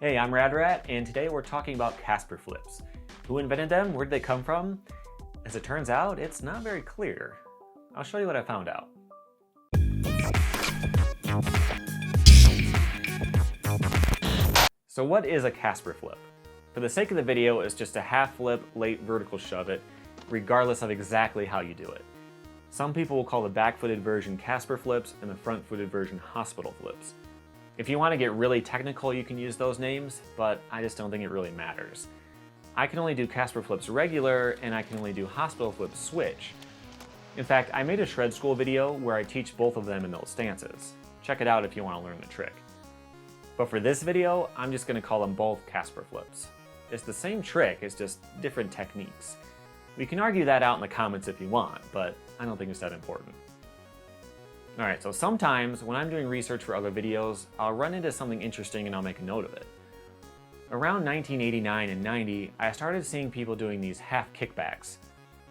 Hey, I'm Radrat, and today we're talking about Casper flips. Who invented them? Where did they come from? As it turns out, it's not very clear. I'll show you what I found out. So what is a Casper flip? For the sake of the video, it's just a half flip, late vertical shove it, regardless of exactly how you do it. Some people will call the back-footed version Casper flips and the front-footed version hospital flips. If you want to get really technical, you can use those names, but I just don't think it really matters. I can only do Casper flips regular, and I can only do hospital flips switch. In fact, I made a shred school video where I teach both of them in those stances. Check it out if you want to learn the trick. But for this video, I'm just going to call them both Casper flips. It's the same trick, it's just different techniques. We can argue that out in the comments if you want, but I don't think it's that important. Alright, so sometimes when I'm doing research for other videos, I'll run into something interesting and I'll make a note of it. Around 1989 and 90, I started seeing people doing these half kickbacks,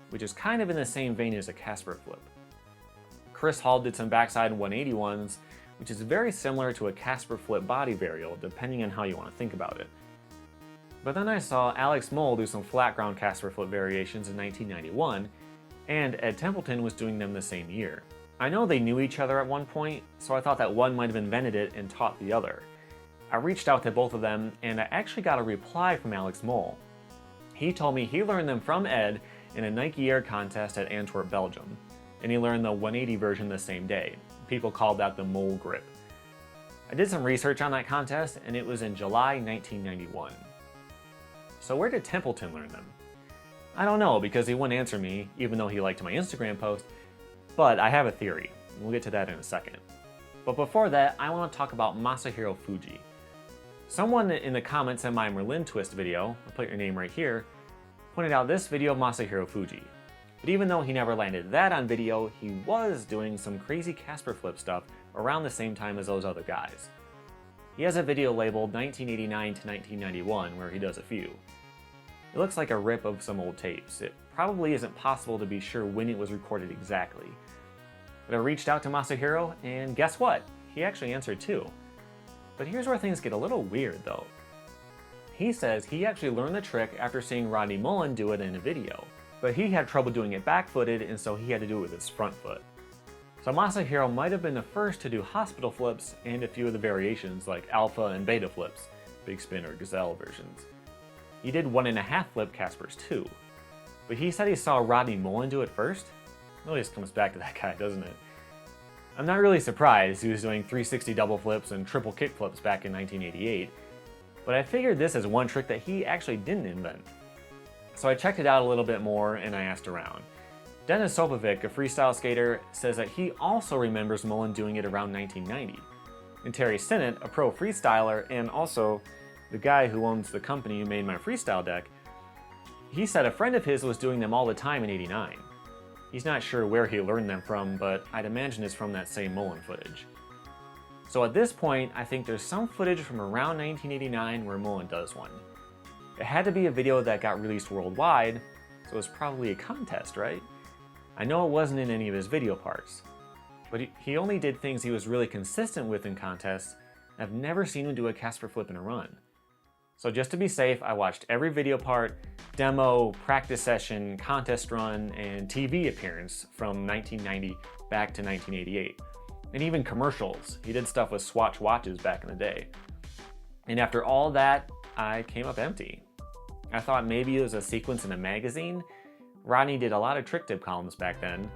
which is kind of in the same vein as a Casper flip. Chris Hall did some backside 180 ones, which is very similar to a Casper flip body varial, depending on how you want to think about it. But then I saw Moul do some flat ground Casper flip variations in 1991, and Ed Templeton was doing them the same year. I know they knew each other at one point, so I thought that one might have invented it and taught the other. I reached out to both of them, and I actually got a reply from Moul. He told me he learned them from Ed in a Nike Air contest at Antwerp, Belgium, and he learned the 180 version the same day. People called that the Moul grip. I did some research on that contest, and it was in July 1991. So where did Templeton learn them? I don't know, because he wouldn't answer me, even though he liked my Instagram post, but I have a theory. We'll get to that in a second. But before that, I want to talk about Masahiro Fuji. Someone in the comments in my Merlin twist video, I'll put your name right here, pointed out this video of Masahiro Fuji. But even though he never landed that on video, he was doing some crazy Casper flip stuff around the same time as those other guys. He has a video labeled 1989 to 1991 where he does a few. It looks like a rip of some old tapes. It probably isn't possible to be sure when it was recorded exactly. But I reached out to Masahiro, and guess what? He actually answered too. But here's where things get a little weird though. He says he actually learned the trick after seeing Rodney Mullen do it in a video, but he had trouble doing it back-footed, and so he had to do it with his front foot. So Masahiro might have been the first to do hospital flips and a few of the variations like alpha and beta flips, big spin or gazelle versions. He did 1.5 flip Caspers too. But he said he saw Rodney Mullen do it first? It always comes back to that guy, doesn't it? I'm not really surprised he was doing 360 double flips and triple kick flips back in 1988, but I figured this is one trick that he actually didn't invent. So I checked it out a little bit more and I asked around. Dennis Sopovic, a freestyle skater, says that he also remembers Mullen doing it around 1990. And Terry Sinnott, a pro freestyler and also the guy who owns the company who made my freestyle deck, he said a friend of his was doing them all the time in '89. He's not sure where he learned them from, but I'd imagine it's from that same Mullen footage. So at this point, I think there's some footage from around 1989 where Mullen does one. It had to be a video that got released worldwide, so it was probably a contest, right? I know it wasn't in any of his video parts, but he only did things he was really consistent with in contests. I've never seen him do a Casper flip in a run. So just to be safe, I watched every video part, demo, practice session, contest run, and TV appearance from 1990 back to 1988. And even commercials. He did stuff with Swatch watches back in the day. And after all that, I came up empty. I thought maybe it was a sequence in a magazine. Rodney did a lot of trick tip columns back then.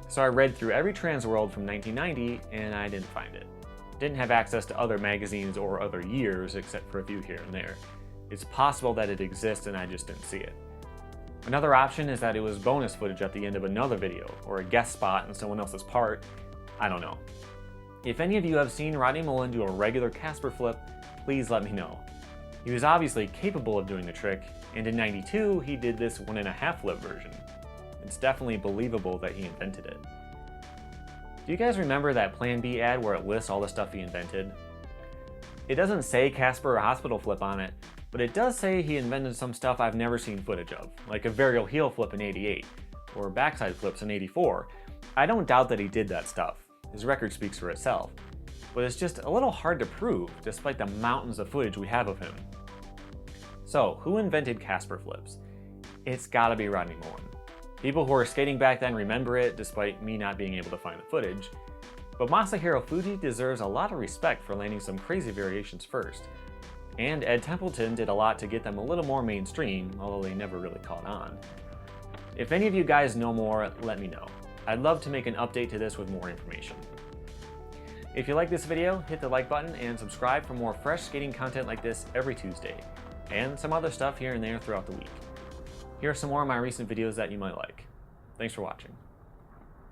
So I read through every trans world from 1990 and I didn't find it. Didn't have access to other magazines or other years except for a few here and there. It's possible that it exists and I just didn't see it. Another option is that it was bonus footage at the end of another video or a guest spot in someone else's part. I don't know. If any of you have seen Rodney Mullen do a regular Casper flip, please let me know. He was obviously capable of doing the trick, and in '92 he did this 1.5 flip version. It's definitely believable that he invented it. Do you guys remember that Plan B ad where it lists all the stuff he invented? It doesn't say Casper or hospital flip on it, but it does say he invented some stuff I've never seen footage of, like a varial heel flip in '88, or backside flips in '84. I don't doubt that he did that stuff. His record speaks for itself. but it's just a little hard to prove despite the mountains of footage we have of him. So, who invented Casper flips? It's gotta be Rodney Mullen. People who were skating back then remember it, despite me not being able to find the footage. But Masahiro Fuji deserves a lot of respect for landing some crazy variations first. And Ed Templeton did a lot to get them a little more mainstream, although they never really caught on. If any of you guys know more, let me know. I'd love to make an update to this with more information. If you like this video, hit the like button and subscribe for more fresh skating content like this every Tuesday, and some other stuff here and there throughout the week. Here are some more of my recent videos that you might like. Thanks for watching.